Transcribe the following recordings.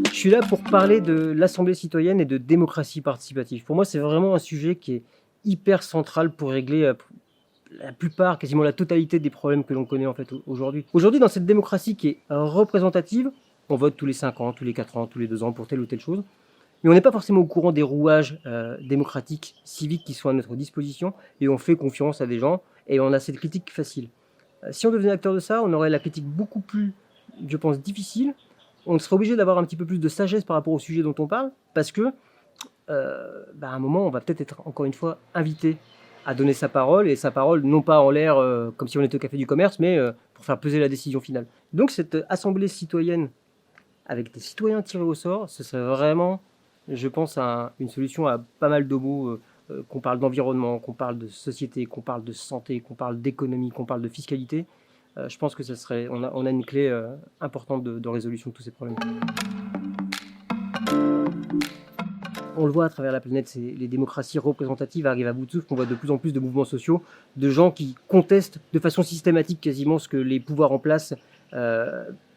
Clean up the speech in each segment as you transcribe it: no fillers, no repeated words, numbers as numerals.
Je suis là pour parler de l'Assemblée citoyenne et de démocratie participative. Pour moi, c'est vraiment un sujet qui est hyper central pour régler la plupart, quasiment la totalité des problèmes que l'on connaît en fait aujourd'hui. Aujourd'hui, dans cette démocratie qui est représentative, on vote tous les 5 ans, tous les 4 ans, tous les 2 ans pour telle ou telle chose. Mais on n'est pas forcément au courant des rouages démocratiques, civiques qui sont à notre disposition, et on fait confiance à des gens, et on a cette critique facile. Si on devenait acteur de ça, on aurait la critique beaucoup plus, je pense, difficile. On serait obligé d'avoir un petit peu plus de sagesse par rapport au sujet dont on parle, parce que, à un moment, on va peut-être être, encore une fois, invité à donner sa parole, et sa parole, non pas en l'air, comme si on était au café du commerce, mais pour faire peser la décision finale. Donc cette assemblée citoyenne, avec des citoyens tirés au sort, ce serait vraiment, je pense, une solution à pas mal de maux, qu'on parle d'environnement, qu'on parle de société, qu'on parle de santé, qu'on parle d'économie, qu'on parle de fiscalité. Je pense que ça serait, on a une clé importante de résolution de tous ces problèmes. On le voit à travers la planète, les démocraties représentatives arrivent à bout de souffle. On voit de plus en plus de mouvements sociaux, de gens qui contestent de façon systématique quasiment ce que les pouvoirs en place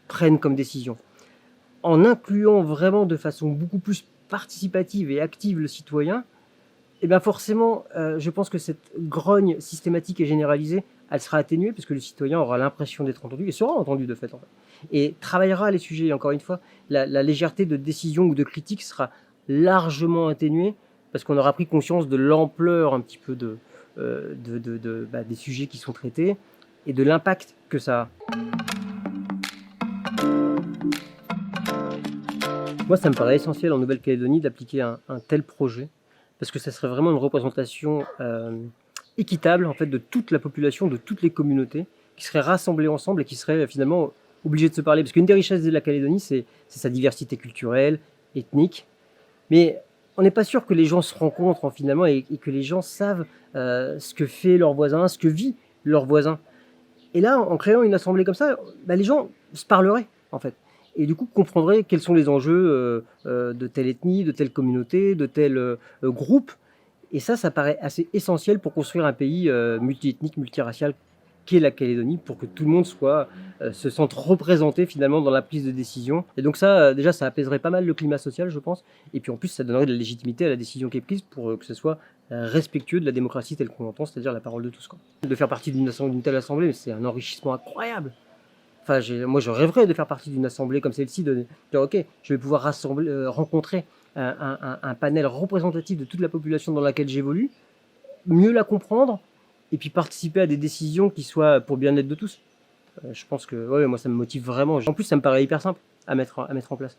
prennent comme décision. En incluant vraiment de façon beaucoup plus participative et active le citoyen, et bien forcément, je pense que cette grogne systématique et généralisée, elle sera atténuée parce que le citoyen aura l'impression d'être entendu et sera entendu de fait, en fait. Et travaillera les sujets. Encore une fois, la légèreté de décision ou de critique sera largement atténuée parce qu'on aura pris conscience de l'ampleur un petit peu des sujets qui sont traités et de l'impact que ça a. Moi, ça me paraît essentiel en Nouvelle-Calédonie d'appliquer un tel projet parce que ça serait vraiment une représentation équitable en fait de toute la population, de toutes les communautés qui seraient rassemblées ensemble et qui seraient finalement obligées de se parler. Parce qu'une des richesses de la Calédonie, c'est sa diversité culturelle, ethnique. Mais on n'est pas sûr que les gens se rencontrent finalement et que les gens savent ce que fait leur voisin, ce que vit leur voisin. Et là, en créant une assemblée comme ça, les gens se parleraient en fait. Et du coup, comprendraient quels sont les enjeux de telle ethnie, de telle communauté, de tel groupe. Et ça paraît assez essentiel pour construire un pays multiethnique, multiracial qu'est la Calédonie, pour que tout le monde se sente représenté finalement dans la prise de décision. Et donc ça, déjà, ça apaiserait pas mal le climat social, je pense. Et puis en plus, ça donnerait de la légitimité à la décision qui est prise pour que ce soit respectueux de la démocratie telle qu'on l'entend, c'est-à-dire la parole de tous, quoi. De faire partie d'une telle assemblée, c'est un enrichissement incroyable. Enfin, moi, je rêverais de faire partie d'une assemblée comme celle-ci, de dire, ok, je vais pouvoir rencontrer un panel représentatif de toute la population dans laquelle j'évolue, mieux la comprendre, et puis participer à des décisions qui soient pour le bien-être de tous. Je pense que ouais, moi, ça me motive vraiment. En plus, ça me paraît hyper simple à mettre en place.